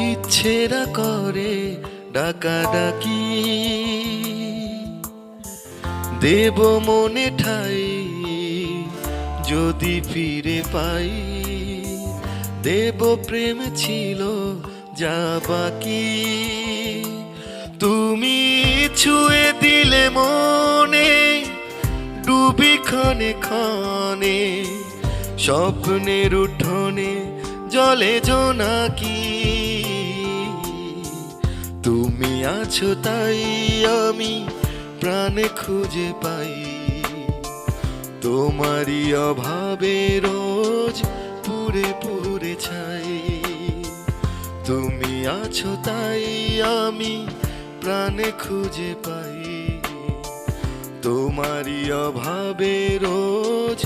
ইচ্ছেরা করে ডাকাডাকি, দেব মনে ঠাই যদি ফিরে পাই। দেব প্রেম ছিল যা বাকি, তুমি ছুঁয়ে দিলে মনে ডুবি ক্ষণে ক্ষণে। স্বপ্নের উঠোনে জলে জোনাকি, তুমি আছো তাই আমি প্রাণে খুঁজে পাই। তোমারই অভাবে রোজ পুরে পুরে ছাই। তুমি আছো তাই আমি প্রাণে খুঁজে পাই। তোমারই অভাবে রোজ